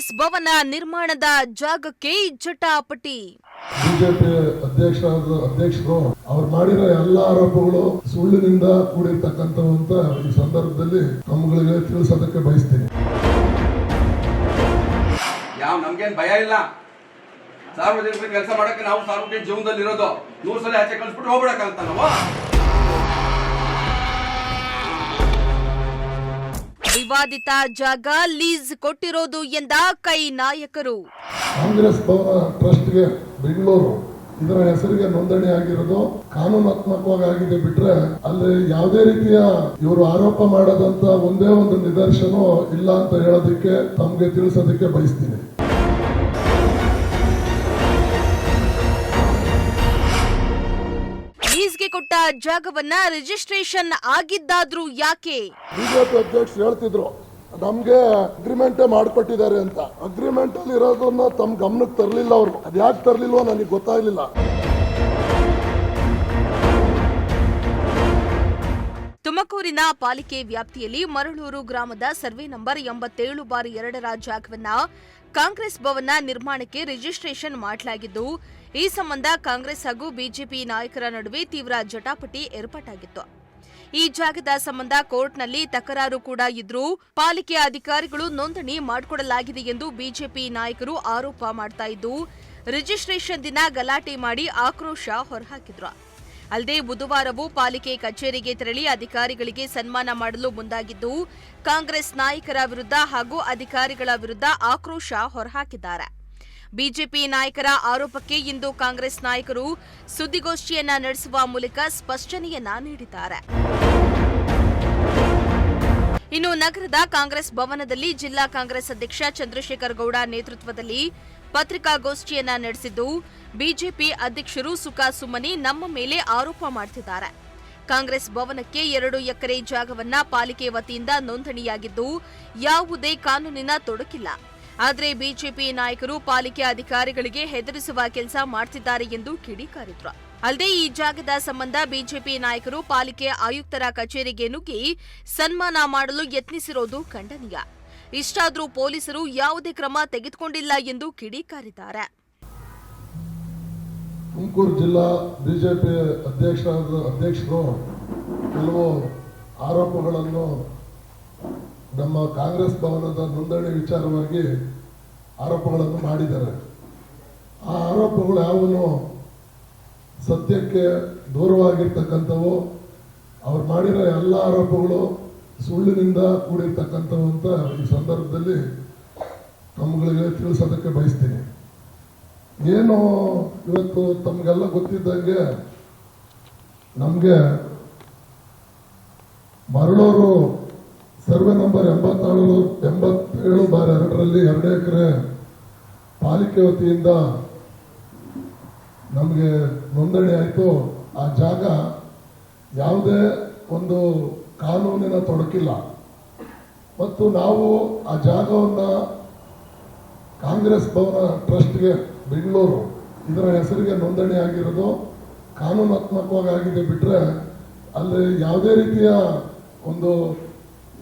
ಕಾಂಗ್ರೆಸ್ ಭವನ ನಿರ್ಮಾಣದ ಜಾಗಕ್ಕೆ ಜಟಾಪಟಿ. ಬಿಜೆಪಿ ಅಧ್ಯಕ್ಷರು ಅವ್ರು ಮಾಡಿರೋ ಎಲ್ಲ ಆರೋಪಗಳು ಸುಳ್ಳಿನಿಂದ ಕೂಡಿರ್ತಕ್ಕಂಥವಂತ ಈ ಸಂದರ್ಭದಲ್ಲಿ ತಮ್ಮಗಳಿಗೆ ತಿಳಿಸೋದಕ್ಕೆ ಬಯಸ್ತೀನಿ. ನಮ್ಗೇನ್ ಭಯ ಇಲ್ಲ. ಸಾರ್ವಜನಿಕರ ಕೆಲಸ ಮಾಡಕ್ಕೆ ನಾವು ಸಾರ್ವಜನಿಕ ಜೀವನದಲ್ಲಿ ಇರೋದು 100 ಸಲ ಆಚೆ ಕಳಿಸ್ಬಿಟ್ಟು ಹೋಗ್ಬಿಡಕ್ಕಂತ ನಾವು. ವಿವಾದಿತ ಜಾಗ ಲೀಸ್ ಕೊಟ್ಟಿರೋದು ಎಂದ ಕೈ ನಾಯಕರು. ಕಾಂಗ್ರೆಸ್ ಭವನ ಟ್ರಸ್ಟ್ಗೆ ಬೆಂಗಳೂರು ಇದರ ಹೆಸರಿಗೆ ನೋಂದಣಿ ಆಗಿರೋದು ಕಾನೂನಾತ್ಮಕವಾಗಿ ಆಗಿದೆ ಬಿಟ್ರೆ ಅಲ್ಲಿ ಯಾವುದೇ ರೀತಿಯ ಇವರು ಆರೋಪ ಮಾಡದಂತ ಒಂದೇ ಒಂದು ನಿದರ್ಶನ ಇಲ್ಲ ಅಂತ ಹೇಳೋದಕ್ಕೆ ತಮ್ಗೆ ತಿಳಿಸೋದಕ್ಕೆ ಬಯಸ್ತೀನಿ. ಲೀಸ್ಗೆ ಕೊಟ್ಟ ಜಾಗವನ್ನ ರಿಜಿಸ್ಟ್ರೇಷನ್ ಆಗಿದ್ದಾದ್ರೂ ಯಾಕೆ? ಬಿಜೆಪಿ ಅಧ್ಯಕ್ಷರು ಹೇಳ್ತಿದ್ರು ನಮ್ಗೆ ಅಗ್ರಿಮೆಂಟ್ ಮಾಡ್ಕೊಟ್ಟಿದ್ದಾರೆ ಅಂತ. ಅಗ್ರಿಮೆಂಟ್ ಅಲ್ಲಿ ಇರೋದನ್ನ ತಮ್ಮ ಗಮನಕ್ಕೆ ತರಲಿಲ್ಲ ಅವರು. ಅದ್ಯಾಕೆ ತರಲಿಲ್ವೋ ನನಗೆ ಗೊತ್ತಾಗ್ಲಿಲ್ಲ. ತುಮಕೂರಿನ ಪಾಲಿಕೆ ವ್ಯಾಪ್ತಿಯಲ್ಲಿ ಮರಳೂರು ಗ್ರಾಮದ ಸರ್ವೆ ನಂಬರ್ 87/2ರ ಜಾಗವನ್ನ ಕಾಂಗ್ರೆಸ್ ಭವನ ನಿರ್ಮಾಣಕ್ಕೆ ರಿಜಿಸ್ಟ್ರೇಷನ್ ಮಾಡಲಾಗಿದ್ದು, ಈ ಸಂಬಂಧ ಕಾಂಗ್ರೆಸ್ ಹಾಗೂ ಬಿಜೆಪಿ ನಾಯಕರ ನಡುವೆ ತೀವ್ರ ಜಟಾಪಟಿ ಏರ್ಪಾಟಾಗಿತ್ತು. ಈ ಜಾಗದ ಸಂಬಂಧ ಕೋರ್ಟ್ನಲ್ಲಿ ತಕರಾರು ಕೂಡ ಇದ್ರೂ ಪಾಲಿಕೆ ಅಧಿಕಾರಿಗಳು ನೋಂದಣಿ ಮಾಡಿಕೊಡಲಾಗಿದೆ ಎಂದು ಬಿಜೆಪಿ ನಾಯಕರು ಆರೋಪ ಮಾಡ್ತಾ ಇದ್ದು, ರಿಜಿಸ್ಟ್ರೇಷನ್ ದಿನ ಗಲಾಟೆ ಮಾಡಿ ಆಕ್ರೋಶ ಹೊರಹಾಕಿದ್ರು. ಅಲ್ಲದೆ ಬುಧವಾರವೂ ಪಾಲಿಕೆ ಕಚೇರಿಗೆ ತೆರಳಿ ಅಧಿಕಾರಿಗಳಿಗೆ ಸನ್ಮಾನ ಮಾಡಲು ಮುಂದಾಗಿದ್ದು, ಕಾಂಗ್ರೆಸ್ ನಾಯಕರ ವಿರುದ್ಧ ಹಾಗೂ ಅಧಿಕಾರಿಗಳ ವಿರುದ್ಧ ಆಕ್ರೋಶ ಹೊರಹಾಕಿದ್ದಾರೆ. ಬಿಜೆಪಿ ನಾಯಕರ ಆರೋಪಕ್ಕೆ ಇಂದು ಕಾಂಗ್ರೆಸ್ ನಾಯಕರು ಸುದ್ದಿಗೋಷ್ಠಿಯನ್ನ ನಡೆಸುವ ಮೂಲಕ ಸ್ಪಷ್ಟನೆಯನ್ನ ನೀಡಿದ್ದಾರೆ. ಇನ್ನು ನಗರದ ಕಾಂಗ್ರೆಸ್ ಭವನದಲ್ಲಿ ಜಿಲ್ಲಾ ಕಾಂಗ್ರೆಸ್ ಅಧ್ಯಕ್ಷ ಚಂದ್ರಶೇಖರ್ ಗೌಡ ನೇತೃತ್ವದಲ್ಲಿ ಪತ್ರಿಕಾಗೋಷ್ಠಿಯನ್ನ ನಡೆಸಿದ್ದು, ಬಿಜೆಪಿ ಅಧ್ಯಕ್ಷರು ಸುಖಾಸುಮ್ಮನೆ ನಮ್ಮ ಮೇಲೆ ಆರೋಪ ಮಾಡುತ್ತಿದ್ದಾರೆ. ಕಾಂಗ್ರೆಸ್ ಭವನಕ್ಕೆ 2 ಎಕರೆ ಜಾಗವನ್ನ ಪಾಲಿಕೆ ವತಿಯಿಂದ ನೋಂದಣಿಯಾಗಿದ್ದು, ಯಾವುದೇ ಕಾನೂನಿನ ತೊಡಕಿಲ್ಲ. ಆದರೆ ಬಿಜೆಪಿ ನಾಯಕರು ಪಾಲಿಕೆ ಅಧಿಕಾರಿಗಳಿಗೆ ಹೆದರಿಸುವ ಕೆಲಸ ಮಾಡ್ತಿದ್ದಾರೆ ಎಂದು ಕಿಡಿಕಾರಿದ್ರು. ಅಲ್ಲದೆ ಈ ಜಾಗದ ಸಂಬಂಧ ಬಿಜೆಪಿ ನಾಯಕರು ಪಾಲಿಕೆ ಆಯುಕ್ತರ ಕಚೇರಿಗೆ ನುಗ್ಗಿ ಸನ್ಮಾನ ಮಾಡಲು ಯತ್ನಿಸಿರೋದು ಖಂಡನೀಯ. ಇಷ್ಟಾದರೂ ಪೊಲೀಸರು ಯಾವುದೇ ಕ್ರಮ ತೆಗೆದುಕೊಂಡಿಲ್ಲ ಎಂದು ಕಿಡಿಕಾರಿದ್ದಾರೆ. ತುಮಕೂರು ಜಿಲ್ಲಾ ಬಿಜೆಪಿ ಅಧ್ಯಕ್ಷರು ಕೆಲವು ಆರೋಪಗಳನ್ನು ನಮ್ಮ ಕಾಂಗ್ರೆಸ್ ಭವನದ ನೋಂದಣಿ ವಿಚಾರವಾಗಿ ಆರೋಪಗಳನ್ನು ಮಾಡಿದ್ದಾರೆ. ಆ ಆರೋಪಗಳು ಯಾವನು ಸತ್ಯಕ್ಕೆ ದೂರವಾಗಿರ್ತಕ್ಕಂಥವು. ಅವ್ರು ಮಾಡಿರೋ ಎಲ್ಲ ಆರೋಪಗಳು ಸುಳ್ಳಿನಿಂದ ಕೂಡಿರ್ತಕ್ಕಂಥವು ಅಂತ ಈ ಸಂದರ್ಭದಲ್ಲಿ ತಮ್ಮಗಳಿಗೆ ತಿಳಿಸೋದಕ್ಕೆ ಬಯಸ್ತೀನಿ. ಏನು ಇವತ್ತು ತಮಗೆಲ್ಲ ಗೊತ್ತಿದ್ದಂಗೆ ನಮಗೆ ಮರಳೂರು ಸರ್ವೆ ನಂಬರ್ 87/2ರಲ್ಲಿ 2 ಎಕರೆ ಪಾಲಿಕೆ ವತಿಯಿಂದ ನಮಗೆ ನೋಂದಣಿ ಆಯಿತು. ಆ ಜಾಗ ಯಾವುದೇ ಒಂದು ಕಾನೂನಿನ ತೊಡಕಿಲ್ಲ ಮತ್ತು ನಾವು ಆ ಜಾಗವನ್ನು ಕಾಂಗ್ರೆಸ್ ಭವನ ಟ್ರಸ್ಟ್ಗೆ ಬೆಂಗಳೂರು ಇದರ ಹೆಸರಿಗೆ ನೋಂದಣಿ ಆಗಿರೋದು ಕಾನೂನಾತ್ಮಕವಾಗಿ ಆಗಿದೆ ಬಿಟ್ರೆ ಅಲ್ಲಿ ಯಾವುದೇ ರೀತಿಯ ಒಂದು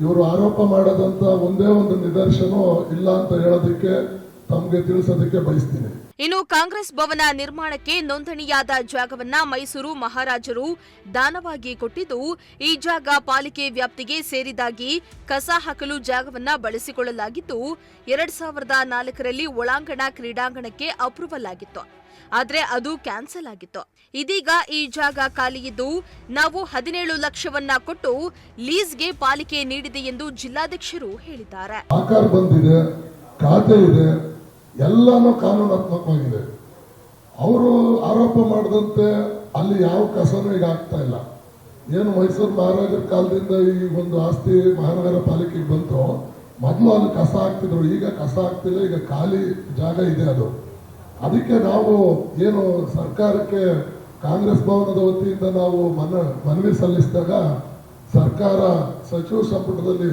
ಇವರು ಆರೋಪ ಮಾಡದಂತ ಒಂದೇ ಒಂದು ನಿದರ್ಶನ ಇಲ್ಲ ಅಂತ ಹೇಳೋದಕ್ಕೆ ತಮಗೆ ತಿಳಿಸೋದಕ್ಕೆ ಬಯಸ್ತೀನಿ. ಇನ್ನು ಕಾಂಗ್ರೆಸ್ ಭವನ ನಿರ್ಮಾಣಕ್ಕೆ ನೋಂದಣಿಯಾದ ಜಾಗವನ್ನ ಮೈಸೂರು ಮಹಾರಾಜರು ದಾನವಾಗಿ ಕೊಟ್ಟಿದ್ದು, ಈ ಜಾಗ ಪಾಲಿಕೆ ವ್ಯಾಪ್ತಿಗೆ ಸೇರಿದಾಗಿ ಕಸ ಹಾಕಲು ಜಾಗವನ್ನ ಬಳಸಿಕೊಳ್ಳಲಾಗಿದ್ದು, 2004ರಲ್ಲಿ ಒಳಾಂಗಣ ಕ್ರೀಡಾಂಗಣಕ್ಕೆ ಅಪ್ರೂವಲ್ ಆಗಿತ್ತು. ಆದರೆ ಅದು ಕ್ಯಾನ್ಸಲ್ ಆಗಿತ್ತು. ಇದೀಗ ಈ ಜಾಗ ಖಾಲಿಯಿದ್ದು ನಾವು 17 ಲಕ್ಷವನ್ನ ಕೊಟ್ಟು ಲೀಸ್ಗೆ ಪಾಲಿಕೆ ನೀಡಿದೆ ಎಂದು ಜಿಲ್ಲಾಧ್ಯಕ್ಷರು ಹೇಳಿದ್ದಾರೆ. ಆಕಾರ ಬಂದಿದೆ, ಖಾತೆ ಇದೆ, ಎಲ್ಲಾನು ಕಾನೂನಾತ್ಮಕವಾಗಿದೆ. ಅವರು ಆರೋಪ ಮಾಡದಂತೆ ಅಲ್ಲಿ ಯಾವ ಕಸನೂ ಈಗ ಆಗ್ತಾ ಇಲ್ಲ. ಏನು ಮೈಸೂರು ಮಹಾರಾಜರ ಕಾಲದಿಂದ ಈ ಒಂದು ಆಸ್ತಿ ಮಹಾನಗರ ಪಾಲಿಕೆಗೆ ಬಂತು, ಮೊದಲು ಅಲ್ಲಿ ಕಸ ಹಾಕ್ತಿದ್ರು, ಈಗ ಕಸ ಹಾಕ್ತಿಲ್ಲ, ಈಗ ಖಾಲಿ ಜಾಗ ಇದೆ. ಅದಕ್ಕೆ ನಾವು ಏನು ಸರ್ಕಾರಕ್ಕೆ ಕಾಂಗ್ರೆಸ್ ಭವನದ ವತಿಯಿಂದ ನಾವು ಮನವಿ ಸಲ್ಲಿಸಿದಾಗ ಸರ್ಕಾರ ಸಚಿವ ಸಂಪುಟದಲ್ಲಿ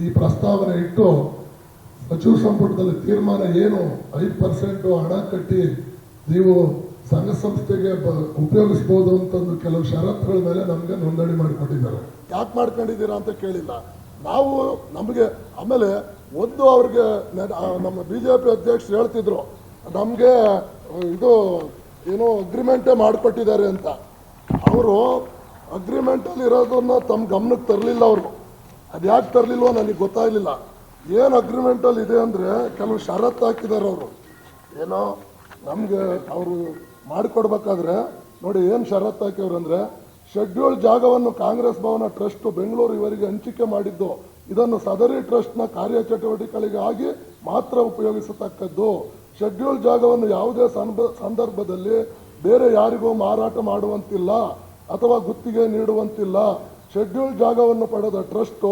ಈ ಪ್ರಸ್ತಾವನೆ ಇಟ್ಟು ಸಚಿವ ಸಂಪುಟದಲ್ಲಿ ತೀರ್ಮಾನ ಏನು 5% ಹಣ ಕಟ್ಟಿ ನೀವು ಸಂಘ ಸಂಸ್ಥೆಗೆ ಉಪಯೋಗಿಸಬಹುದು ಅಂತಂದು ಕೆಲವು ಷರತ್ತುಗಳ ಮೇಲೆ ನಮಗೆ ನೋಂದಣಿ ಮಾಡಿಕೊಟ್ಟಿದ್ದಾರೆ. ಯಾಕೆ ಮಾಡ್ಕೊಂಡಿದ್ದೀರಾ ಅಂತ ಕೇಳಿಲ್ಲ. ನಾವು ನಮಗೆ ಆಮೇಲೆ ಒಂದು ಅವ್ರಿಗೆ ನಮ್ಮ BJP ಅಧ್ಯಕ್ಷರು ಹೇಳ್ತಿದ್ರು ನಮಗೆ ಇದು ಏನೋ ಅಗ್ರಿಮೆಂಟೇ ಮಾಡಿಕೊಟ್ಟಿದ್ದಾರೆ ಅಂತ. ಅವರು ಅಗ್ರಿಮೆಂಟಲ್ಲಿ ಇರೋದನ್ನ ತಮ್ಮ ಗಮನಕ್ಕೆ ತರಲಿಲ್ಲ. ಅವರು ಅದು ಯಾಕೆ ತರಲಿಲ್ವೋ ನನಗೆ ಗೊತ್ತಾಗಲಿಲ್ಲ. ಏನು ಅಗ್ರಿಮೆಂಟಲ್ಲಿ ಇದೆ ಅಂದರೆ ಕೆಲವು ಷರತ್ತು ಹಾಕಿದ್ದಾರೆ ಅವರು. ಏನೋ ನಮಗೆ ಅವರು ಮಾಡಿಕೊಡ್ಬೇಕಾದ್ರೆ ನೋಡಿ ಏನು ಷರತ್ತು ಹಾಕಿವ್ರು ಅಂದರೆ, ಶೆಡ್ಯೂಲ್ಡ್ ಜಾಗವನ್ನು ಕಾಂಗ್ರೆಸ್ ಭವನ ಟ್ರಸ್ಟ್ ಬೆಂಗಳೂರು ಇವರಿಗೆ ಹಂಚಿಕೆ ಮಾಡಿದ್ದು, ಇದನ್ನು ಸದರಿ ಟ್ರಸ್ಟ್ನ ಕಾರ್ಯಚಟುವಟಿಕೆಗಳಿಗಾಗಿ ಮಾತ್ರ ಉಪಯೋಗಿಸತಕ್ಕದ್ದು. ಶೆಡ್ಯೂಲ್ಡ್ ಜಾಗವನ್ನು ಯಾವುದೇ ಸಂದರ್ಭದಲ್ಲಿ ಬೇರೆ ಯಾರಿಗೂ ಮಾರಾಟ ಮಾಡುವಂತಿಲ್ಲ ಅಥವಾ ಗುತ್ತಿಗೆ ನೀಡುವಂತಿಲ್ಲ. ಶೆಡ್ಯೂಲ್ಡ್ ಜಾಗವನ್ನು ಪಡೆದ ಟ್ರಸ್ಟ್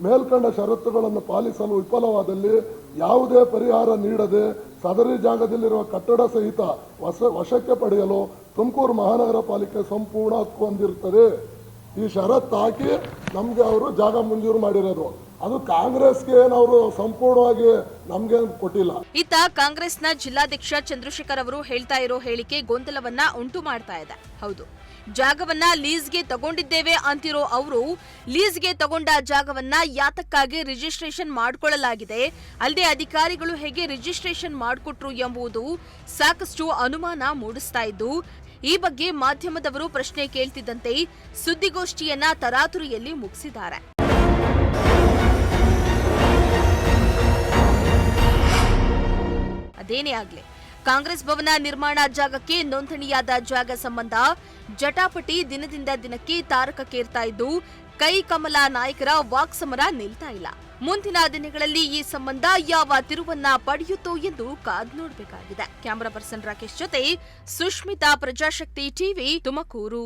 ಮೇಲ್ಕಂಡ ಷರತ್ತುಗಳನ್ನು ಪಾಲಿಸಲು ವಿಫಲವಾದಲ್ಲಿ ಯಾವುದೇ ಪರಿಹಾರ ನೀಡದೆ ಸದರಿ ಜಾಗದಲ್ಲಿರುವ ಕಟ್ಟಡ ಸಹಿತ ವಶಕ್ಕೆ ಪಡೆಯಲು ತುಮಕೂರು ಮಹಾನಗರ ಪಾಲಿಕೆ ಸಂಪೂರ್ಣ ಹಕ್ಕು ಹೊಂದಿರುತ್ತದೆ. ಈ ಷರತ್ತು ಹಾಕಿ ನಮಗೆ ಅವರು ಜಾಗ ಮಂಜೂರು ಮಾಡಿರೋದು. ಅದು ಕಾಂಗ್ರೆಸ್ಗೆ ಏನವರು ಸಂಪೂರ್ಣವಾಗಿ ನಮ್ಗೆ ಕೊಟ್ಟಿಲ್ಲ. ಇತ್ತ ಕಾಂಗ್ರೆಸ್ನ ಜಿಲ್ಲಾಧ್ಯಕ್ಷ ಚಂದ್ರಶೇಖರ್ ಅವರು ಹೇಳ್ತಾ ಇರೋ ಹೇಳಿಕೆ ಗೊಂದಲವನ್ನ ಉಂಟು ಮಾಡ್ತಾ ಇದೆ. ಹೌದು, ಜಾಗವನ್ನ ಲೀಸ್ಗೆ ತಗೊಂಡಿದ್ದೇವೆ ಅಂತಿರೋ ಅವರು ಲೀಸ್ಗೆ ತಗೊಂಡ ಜಾಗವನ್ನ ಯಾತಕ್ಕಾಗಿ ರಿಜಿಸ್ಟ್ರೇಷನ್ ಮಾಡಿಕೊಳ್ಳಲಾಗಿದೆ, ಅಲ್ಲದೆ ಅಧಿಕಾರಿಗಳು ಹೇಗೆ ರಿಜಿಸ್ಟ್ರೇಷನ್ ಮಾಡಿಕೊಟ್ರು ಎಂಬುದು ಸಾಕಷ್ಟು ಅನುಮಾನ ಮೂಡಿಸ್ತಾ ಇದ್ದು, ಈ ಬಗ್ಗೆ ಮಾಧ್ಯಮದವರು ಪ್ರಶ್ನೆ ಕೇಳ್ತಿದ್ದಂತೆ ಸುದ್ದಿಗೋಷ್ಠಿಯನ್ನ ತರಾತುರಿಯಲ್ಲಿ ಮುಗಿಸಿದ್ದಾರೆ. ಅದೇನೇ ಆಗ್ಲಿ, ಕಾಂಗ್ರೆಸ್ ಭವನ ನಿರ್ಮಾಣ ಜಾಗಕ್ಕೆ ನೋಂದಣಿಯಾದ ಜಾಗ ಸಂಬಂಧ ಜಟಾಪಟಿ ದಿನದಿಂದ ದಿನಕ್ಕೆ ತಾರಕಕ್ಕೇರ್ತಾ ಇದ್ದು, ಕೈ ಕಮಲ ನಾಯಕರ ವಾಕ್ಸಮರ ನಿಲ್ತಾ ಇಲ್ಲ. ಮುಂದಿನ ದಿನಗಳಲ್ಲಿ ಈ ಸಂಬಂಧ ಯಾವ ತಿರುವನ್ನ ಪಡೆಯುತ್ತೋ ಎಂದು ಕಾದ್ ನೋಡಬೇಕಾಗಿದೆ. ಕ್ಯಾಮರಾ ಪರ್ಸನ್ ರಾಕೇಶ್ ಜೊತೆ ಸುಷ್ಮಿತಾ, ಪ್ರಜಾಶಕ್ತಿ ಟಿವಿ, ತುಮಕೂರು.